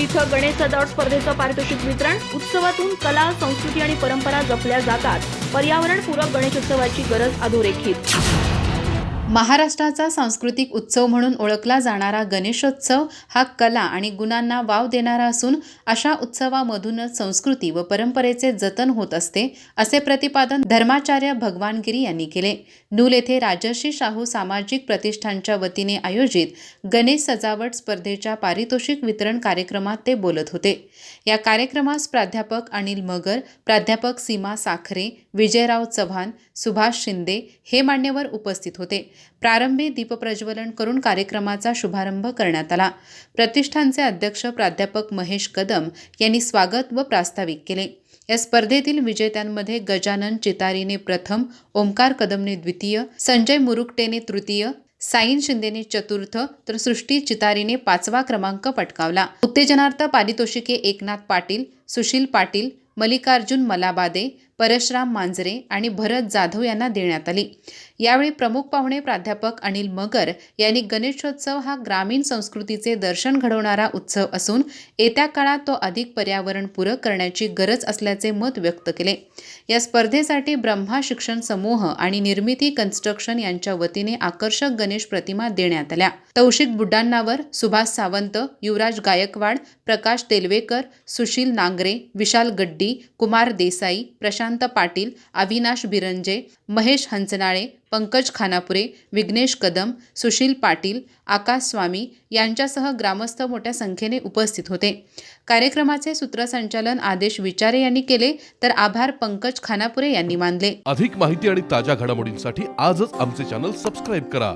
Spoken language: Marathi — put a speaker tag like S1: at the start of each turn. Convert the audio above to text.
S1: इथं गणेश सजावट स्पर्धेचं पारितोषिक वितरण। उत्सवातून कला, संस्कृती आणि परंपरा जपल्या जातात। पर्यावरणपूरक गणेशोत्सवाची गरज अधोरेखित।
S2: महाराष्ट्राचा सांस्कृतिक उत्सव म्हणून ओळखला जाणारा गणेशोत्सव हा कला आणि गुणांना वाव देणारा असून अशा उत्सवामधूनच संस्कृती व परंपरेचे जतन होत असते, असे प्रतिपादन धर्माचार्य भगवानगिरी यांनी केले। नूल येथे राजर्षी शाहू सामाजिक प्रतिष्ठानच्या वतीने आयोजित गणेश सजावट स्पर्धेच्या पारितोषिक वितरण कार्यक्रमात ते बोलत होते। या कार्यक्रमास प्राध्यापक अनिल मगर, प्राध्यापक सीमा साखरे, विजयराव चव्हाण, सुभाष शिंदे हे मान्यवर उपस्थित होते। प्रारंभी दीपप्रज्वलन करून कार्यक्रमाचा शुभारंभ करण्यात आला। प्रतिष्ठानचे अध्यक्ष प्राध्यापक महेश कदम यांनी स्वागत व प्रास्ताविक केले। या स्पर्धेतील विजेत्यांमध्ये गजानन चितारीने प्रथम, ओमकार कदमने द्वितीय, संजय मुरुकटेने तृतीय, साईन शिंदेने चतुर्थ तर सृष्टी चितारीने 5वा क्रमांक पटकावला। उत्तेजनार्थ पारितोषिके एकनाथ पाटील, सुशील पाटील, मल्लिकार्जुन मलाबादे, परशुराम मांजरे आणि भरत जाधव यांना देण्यात आली। यावेळी प्रमुख पाहुणे प्राध्यापक अनिल मगर यांनी गणेशोत्सव हा ग्रामीण संस्कृतीचे दर्शन घडवणारा उत्सव असून येत्या काळात तो अधिक पर्यावरणपूरक करण्याची गरज असल्याचे मत व्यक्त केले। या स्पर्धेसाठी ब्रह्मा शिक्षण समूह आणि निर्मिती कन्स्ट्रक्शन यांच्या वतीने आकर्षक गणेश प्रतिमा देण्यात आल्या। तौशिक बुड्डांनावर, सुभाष सावंत, युवराज गायकवाड, प्रकाश तेलवेकर, सुशील नांगरे, विशाल गड्डी, कुमार देसाई, प्रशांत पाटील, अविनाश बिरंजे, महेश हंचनाळे, पंकज खानापुरे, विघ्नेश कदम, सुशील पाटील, आकाश स्वामी यांच्यासह ग्रामस्थ मोठ्या संख्येने उपस्थित होते। कार्यक्रमाचे सूत्रसंचालन आदेश विचारे यांनी केले तर आभार पंकज खानापुरे यांनी मानले।
S3: अधिक माहिती आणि ताज्या घडामोडींसाठी आजच आमचे चॅनल सबस्क्राइब करा।